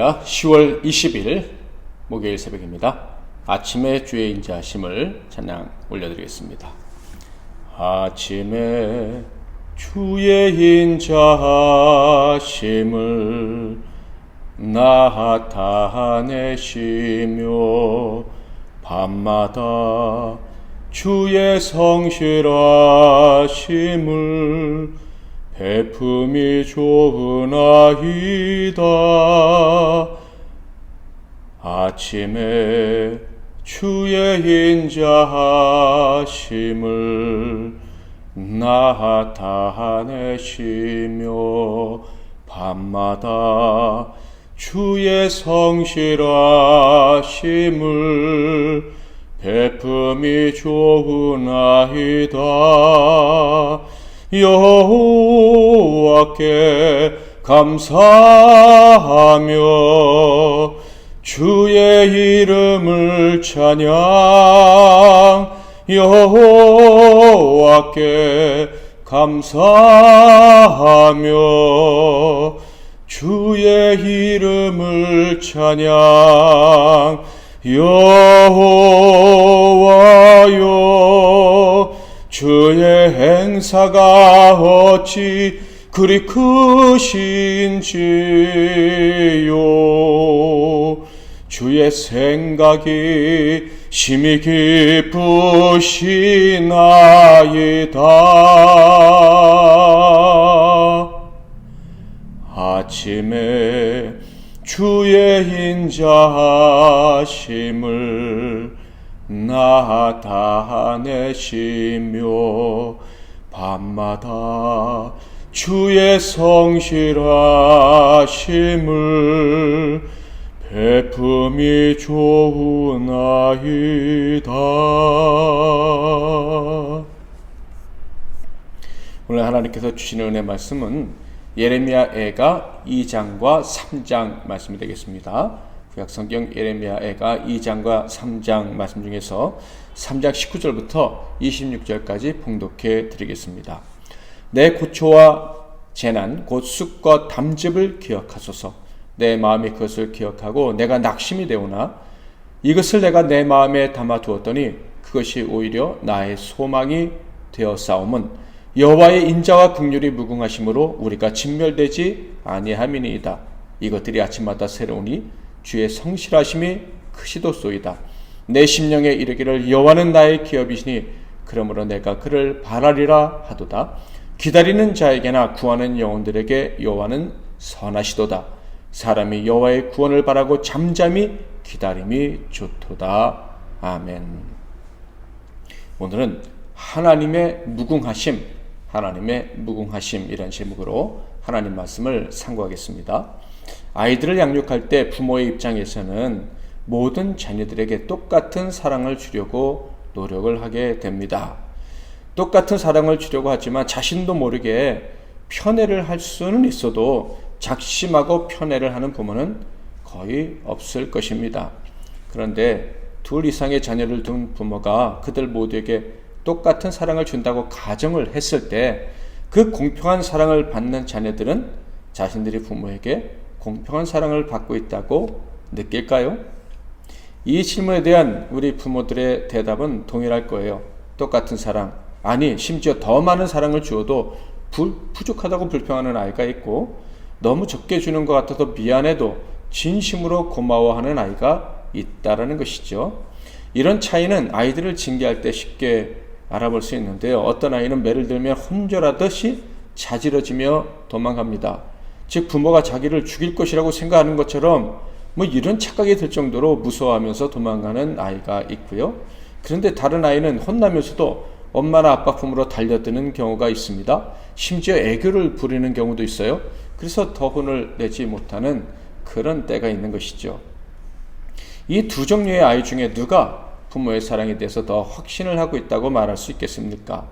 할렐루야. 10월 20일 목요일 새벽입니다. 아침에 주의 인자하심을 찬양 올려드리겠습니다. 아침에 주의 인자하심을 나타내시며 밤마다 주의 성실하심을 베품이 좋으나이다. 아침에 주의 인자하심을 나타내시며 밤마다 주의 성실하심을 베품이 좋으나이다. 여호와께 감사하며 주의 이름을 찬양. 여호와께 감사하며 주의 이름을 찬양. 여호와여 주의 행사가 어찌 그리 크신지요. 주의 생각이 심히 깊으시나이다. 아침에 주의 인자하심을 나타내시며 밤마다 주의 성실하심을 베품이 좋으나이다. 오늘 하나님께서 주시는 은혜 말씀은 예레미야애가 2장과 3장 말씀이 되겠습니다. 구약성경 예레미야애가 2장과 3장 말씀 중에서 3장 19절부터 26절까지 봉독해 드리겠습니다. 내 고초와 재난 곧 쑥과 담즙을 기억하소서. 내 마음이 그것을 기억하고 내가 낙심이 되오나 이것을 내가 내 마음에 담아 두었더니 그것이 오히려 나의 소망이 되었사옴은 여호와의 인자와 긍휼이 무궁하심으로 우리가 진멸되지 아니함이니이다. 이것들이 아침마다 새로우니 주의 성실하심이 크시도소이다. 내 심령에 이르기를 여호와는 나의 기업이시니 그러므로 내가 그를 바라리라 하도다. 기다리는 자에게나 구하는 영혼들에게 여호와는 선하시도다. 사람이 여호와의 구원을 바라고 잠잠히 기다림이 좋도다. 아멘. 오늘은 하나님의 무궁하심 이란 제목으로 하나님 말씀을 상고하겠습니다. 아이들을 양육할 때 부모의 입장에서는 모든 자녀들에게 똑같은 사랑을 주려고 노력을 하게 됩니다. 똑같은 사랑을 주려고 하지만 자신도 모르게 편애를 할 수는 있어도 작심하고 편애를 하는 부모는 거의 없을 것입니다. 그런데 둘 이상의 자녀를 둔 부모가 그들 모두에게 똑같은 사랑을 준다고 가정을 했을 때 그 공평한 사랑을 받는 자녀들은 자신들이 부모에게 공평한 사랑을 받고 있다고 느낄까요? 이 질문에 대한 우리 부모들의 대답은 동일할 거예요. 똑같은 사랑, 아니 심지어 더 많은 사랑을 주어도 부족하다고 불평하는 아이가 있고 너무 적게 주는 것 같아서 미안해도 진심으로 고마워하는 아이가 있다라는 것이죠. 이런 차이는 아이들을 징계할 때 쉽게 알아볼 수 있는데요. 어떤 아이는 매를 들면 혼절하듯이 자지러지며 도망갑니다. 즉 부모가 자기를 죽일 것이라고 생각하는 것처럼 이런 착각이 들 정도로 무서워하면서 도망가는 아이가 있고요. 그런데 다른 아이는 혼나면서도 엄마나 아빠 품으로 달려드는 경우가 있습니다. 심지어 애교를 부리는 경우도 있어요. 그래서 더 혼을 내지 못하는 그런 때가 있는 것이죠. 이 두 종류의 아이 중에 누가 부모의 사랑에 대해서 더 확신을 하고 있다고 말할 수 있겠습니까?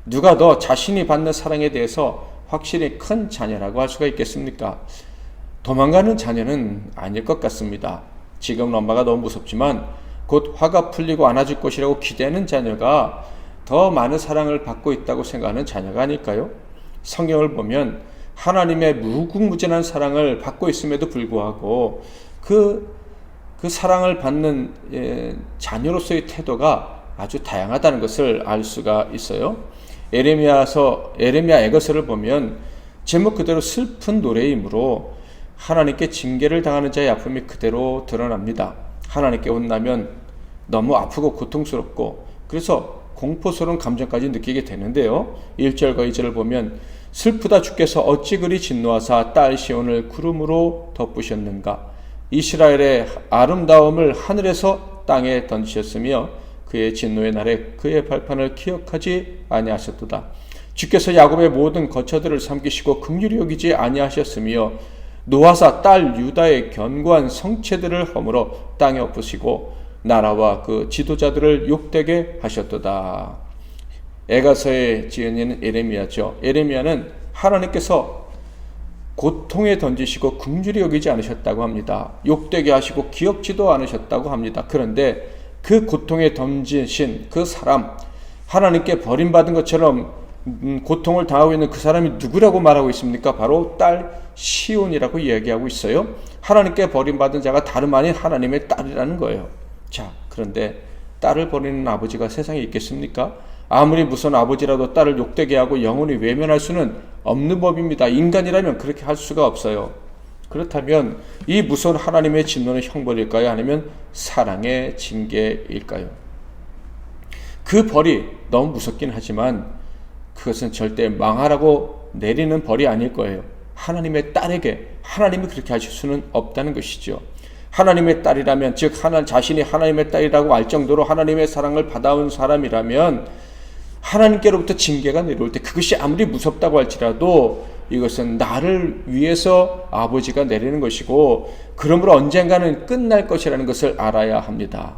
누가 더 자신이 받는 사랑에 대해서 확실히 큰 자녀라고 할 수가 있겠습니까? 도망가는 자녀는 아닐 것 같습니다. 지금은 엄마가 너무 무섭지만 곧 화가 풀리고 안아줄 것이라고 기대하는 자녀가 더 많은 사랑을 받고 있다고 생각하는 자녀가 아닐까요? 성경을 보면 하나님의 무궁무진한 사랑을 받고 있음에도 불구하고 그 사랑을 받는 자녀로서의 태도가 아주 다양하다는 것을 알 수가 있어요. 에레미야 애거서를 보면 제목 그대로 슬픈 노래이므로 하나님께 징계를 당하는 자의 아픔이 그대로 드러납니다. 하나님께 혼나면 너무 아프고 고통스럽고 그래서 공포스러운 감정까지 느끼게 되는데요. 1절과 2절을 보면 슬프다 주께서 어찌 그리 진노하사 딸 시온을 구름으로 덮으셨는가. 이스라엘의 아름다움을 하늘에서 땅에 던지셨으며 그의 진노의 날에 그의 발판을 기억하지 아니하셨도다. 주께서 야곱의 모든 거처들을 삼키시고 긍휼히 여기지 아니하셨으며 노아사 딸 유다의 견고한 성체들을 허물어 땅에 엎으시고 나라와 그 지도자들을 욕되게 하셨도다. 애가서의 지은이는 에레미야죠. 에레미야는 하나님께서 고통에 던지시고 긍휼히 여기지 않으셨다고 합니다. 욕되게 하시고 기억지도 않으셨다고 합니다. 그런데 그 고통에 던지신 그 사람, 하나님께 버림받은 것처럼 고통을 당하고 있는 그 사람이 누구라고 말하고 있습니까? 바로 딸 시온이라고 이야기하고 있어요. 하나님께 버림받은 자가 다름 아닌 하나님의 딸이라는 거예요. 자, 그런데 딸을 버리는 아버지가 세상에 있겠습니까? 아무리 무서운 아버지라도 딸을 욕되게 하고 영원히 외면할 수는 없는 법입니다. 인간이라면 그렇게 할 수가 없어요. 그렇다면 이 무서운 하나님의 진노는 형벌일까요? 아니면 사랑의 징계일까요? 그 벌이 너무 무섭긴 하지만 그것은 절대 망하라고 내리는 벌이 아닐 거예요. 하나님의 딸에게 하나님이 그렇게 하실 수는 없다는 것이죠. 하나님의 딸이라면, 즉 자신이 하나님의 딸이라고 알 정도로 하나님의 사랑을 받아온 사람이라면 하나님께로부터 징계가 내려올 때 그것이 아무리 무섭다고 할지라도 이것은 나를 위해서 아버지가 내리는 것이고 그러므로 언젠가는 끝날 것이라는 것을 알아야 합니다.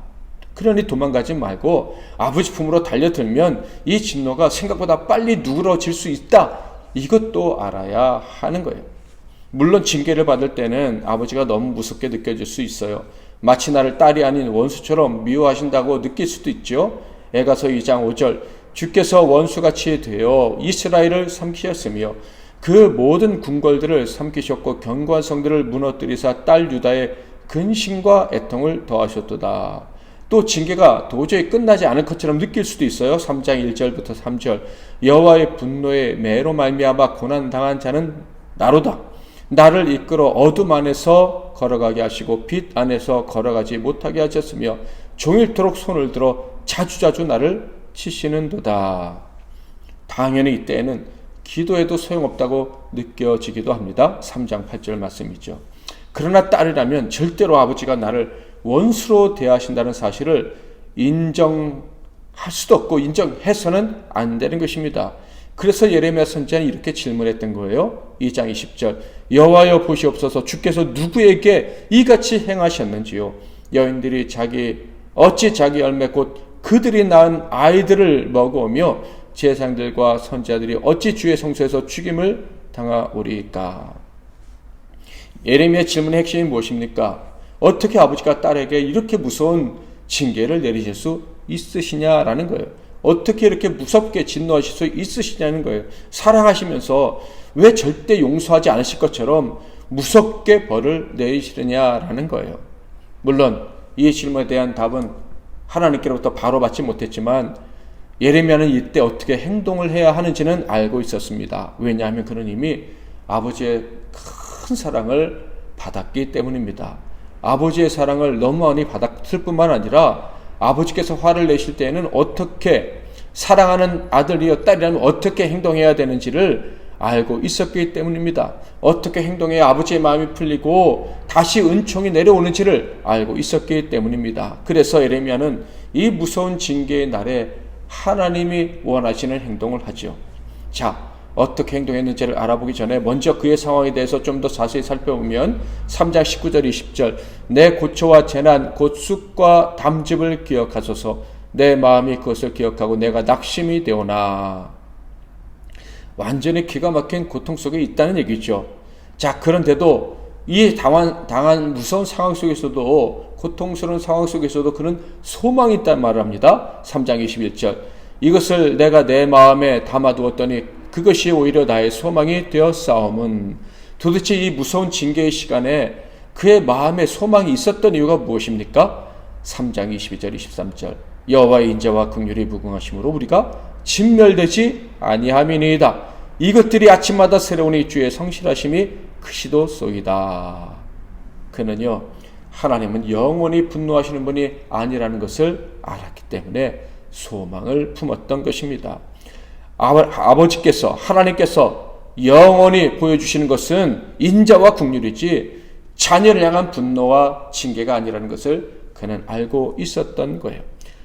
그러니 도망가지 말고 아버지 품으로 달려들면 이 진노가 생각보다 빨리 누그러질 수 있다. 이것도 알아야 하는 거예요. 물론 징계를 받을 때는 아버지가 너무 무섭게 느껴질 수 있어요. 마치 나를 딸이 아닌 원수처럼 미워하신다고 느낄 수도 있죠. 애가서 2장 5절 주께서 원수같이 되어 이스라엘을 삼키셨으며 그 모든 궁궐들을 삼키셨고 견고한 성들을 무너뜨리사 딸 유다의 근심과 애통을 더하셨도다. 또 징계가 도저히 끝나지 않을 것처럼 느낄 수도 있어요. 3장 1절부터 3절 여호와의 분노의 매로 말미암아 고난당한 자는 나로다. 나를 이끌어 어둠 안에서 걸어가게 하시고 빛 안에서 걸어가지 못하게 하셨으며 종일토록 손을 들어 자주자주 나를 치시는도다. 당연히 이때에는 기도해도 소용없다고 느껴지기도 합니다. 3장 8절 말씀이죠. 그러나 딸이라면 절대로 아버지가 나를 원수로 대하신다는 사실을 인정할 수도 없고 인정해서는 안 되는 것입니다. 그래서 예레미야 선지자는 이렇게 질문했던 거예요. 2장 20절 여호와여 보시옵소서 주께서 누구에게 이같이 행하셨는지요. 여인들이 어찌 자기 열매 곧 그들이 낳은 아이들을 먹어오며 제사장들과 선지자들이 어찌 주의 성소에서 죽임을 당하오리까. 예레미야 질문의 핵심이 무엇입니까? 어떻게 아버지가 딸에게 이렇게 무서운 징계를 내리실 수 있으시냐라는 거예요. 어떻게 이렇게 무섭게 진노하실 수 있으시냐는 거예요. 사랑하시면서 왜 절대 용서하지 않으실 것처럼 무섭게 벌을 내리시느냐라는 거예요. 물론 이 질문에 대한 답은 하나님께로부터 바로 받지 못했지만 예레미야는 이때 어떻게 행동을 해야 하는지는 알고 있었습니다. 왜냐하면 그는 이미 아버지의 큰 사랑을 받았기 때문입니다. 아버지의 사랑을 너무 많이 받았을 뿐만 아니라 아버지께서 화를 내실 때에는 어떻게 사랑하는 아들이여 딸이라면 어떻게 행동해야 되는지를 알고 있었기 때문입니다. 어떻게 행동해야 아버지의 마음이 풀리고 다시 은총이 내려오는지를 알고 있었기 때문입니다. 그래서 예레미야는 이 무서운 징계의 날에 하나님이 원하시는 행동을 하죠. 자, 어떻게 행동했는지를 알아보기 전에 먼저 그의 상황에 대해서 좀 더 자세히 살펴보면 3장 19절 20절 내 고초와 재난 곧 쑥과 담즙을 기억하소서 내 마음이 그것을 기억하고 내가 낙심이 되오나. 완전히 기가 막힌 고통 속에 있다는 얘기죠. 자, 그런데도 이 당한 무서운 상황 속에서도 고통스러운 상황 속에서도 그는 소망이 있다는 말을 합니다. 3장 21절 이것을 내가 내 마음에 담아두었더니 그것이 오히려 나의 소망이 되었사옴은, 도대체 이 무서운 징계의 시간에 그의 마음에 소망이 있었던 이유가 무엇입니까? 3장 22절 23절 여호와의 인자와 긍휼이 무궁하심으로 우리가 진멸되지 아니함이니이다. 이것들이 아침마다 새로우니 주의 성실하심이 크시도소이다. 그는요, 하나님은 영원히 분노하시는 분이 아니라는 것을 알았기 때문에 소망을 품었던 것입니다. 아버지께서, 하나님께서 영원히 보여주시는 것은 인자와 긍휼이지 자녀를 향한 분노와 징계가 아니라는 것을 그는 알고 있었던 거예요.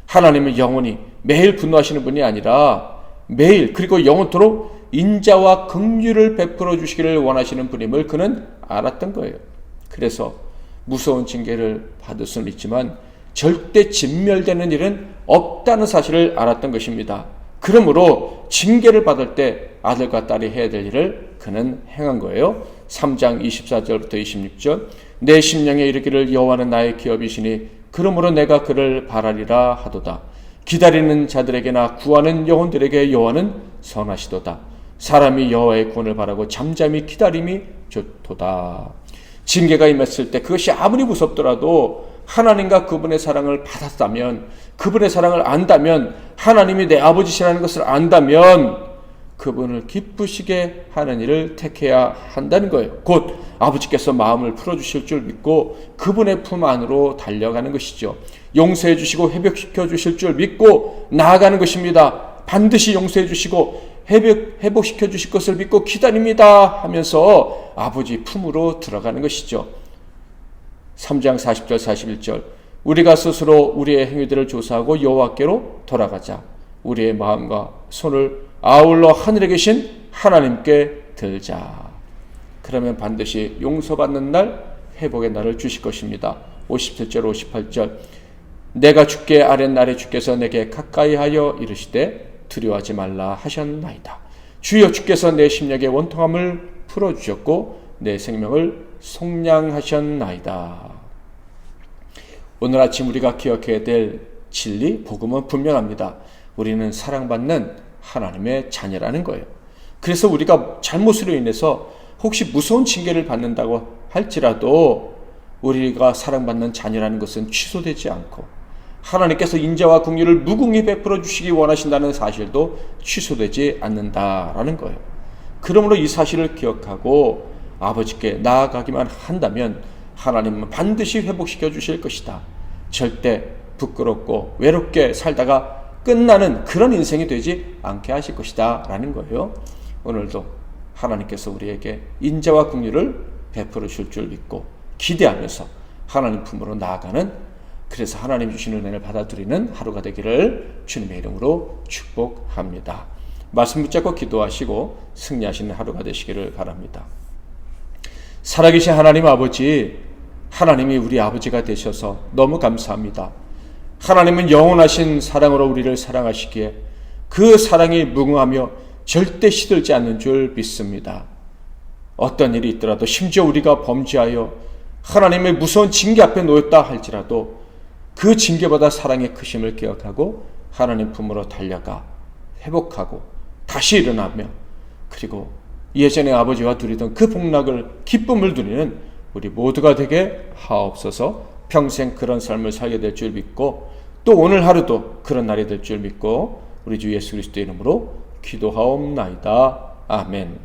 하나님은 영원히 매일 분노하시는 분이 아니라 매일 그리고 영원토록 인자와 긍휼을 베풀어 주시기를 원하시는 분임을 그는 알았던 거예요. 그래서 무서운 징계를 받을 수는 있지만 절대 진멸되는 일은 없다는 사실을 알았던 것입니다. 그러므로 징계를 받을 때 아들과 딸이 해야 될 일을 그는 행한 거예요. 3장 24절부터 26절 내 심령에 이르기를 여호와는 나의 기업이시니 그러므로 내가 그를 바라리라 하도다. 기다리는 자들에게나 구하는 영혼들에게 여호와는 선하시도다. 사람이 여호와의 구원을 바라고 잠잠히 기다림이 좋도다. 징계가 임했을 때 그것이 아무리 무섭더라도 하나님과 그분의 사랑을 받았다면, 그분의 사랑을 안다면, 하나님이 내 아버지시라는 것을 안다면 그분을 기쁘시게 하는 일을 택해야 한다는 거예요. 곧 아버지께서 마음을 풀어주실 줄 믿고 그분의 품 안으로 달려가는 것이죠. 용서해 주시고 회복시켜 주실 줄 믿고 나아가는 것입니다. 반드시 용서해 주시고 회복시켜 주실 것을 믿고 기다립니다 하면서 아버지 품으로 들어가는 것이죠. 3장 40절 41절 우리가 스스로 우리의 행위들을 조사하고 여호와께로 돌아가자. 우리의 마음과 손을 아울러 하늘에 계신 하나님께 들자. 그러면 반드시 용서받는 날, 회복의 날을 주실 것입니다. 57절 58절 내가 주께 아랫날에 주께서 내게 가까이하여 이르시되 두려워하지 말라 하셨나이다. 주여 주께서 내 심령의 원통함을 풀어주셨고 내 생명을 속량하셨나이다. 오늘 아침 우리가 기억해야 될 진리, 복음은 분명합니다. 우리는 사랑받는 하나님의 자녀라는 거예요. 그래서 우리가 잘못으로 인해서 혹시 무서운 징계를 받는다고 할지라도 우리가 사랑받는 자녀라는 것은 취소되지 않고 하나님께서 인자와 긍휼을 무궁히 베풀어 주시기 원하신다는 사실도 취소되지 않는다라는 거예요. 그러므로 이 사실을 기억하고 아버지께 나아가기만 한다면 하나님은 반드시 회복시켜 주실 것이다. 절대 부끄럽고 외롭게 살다가 끝나는 그런 인생이 되지 않게 하실 것이다 라는 거예요. 오늘도 하나님께서 우리에게 인자와 긍휼을 베풀어 주실 줄 믿고 기대하면서 하나님 품으로 나아가는, 그래서 하나님 주시는 은혜를 받아들이는 하루가 되기를 주님의 이름으로 축복합니다. 말씀 붙잡고 기도하시고 승리하시는 하루가 되시기를 바랍니다. 살아계신 하나님 아버지, 하나님이 우리 아버지가 되셔서 너무 감사합니다. 하나님은 영원하신 사랑으로 우리를 사랑하시기에 그 사랑이 무궁하며 절대 시들지 않는 줄 믿습니다. 어떤 일이 있더라도, 심지어 우리가 범죄하여 하나님의 무서운 징계 앞에 놓였다 할지라도 그 징계보다 사랑의 크심을 기억하고 하나님 품으로 달려가 회복하고 다시 일어나며, 그리고 예전에 아버지와 누리던 그 복락을, 기쁨을 누리는 우리 모두가 되게 하옵소서. 평생 그런 삶을 살게 될 줄 믿고 또 오늘 하루도 그런 날이 될 줄 믿고 우리 주 예수 그리스도의 이름으로 기도하옵나이다. 아멘.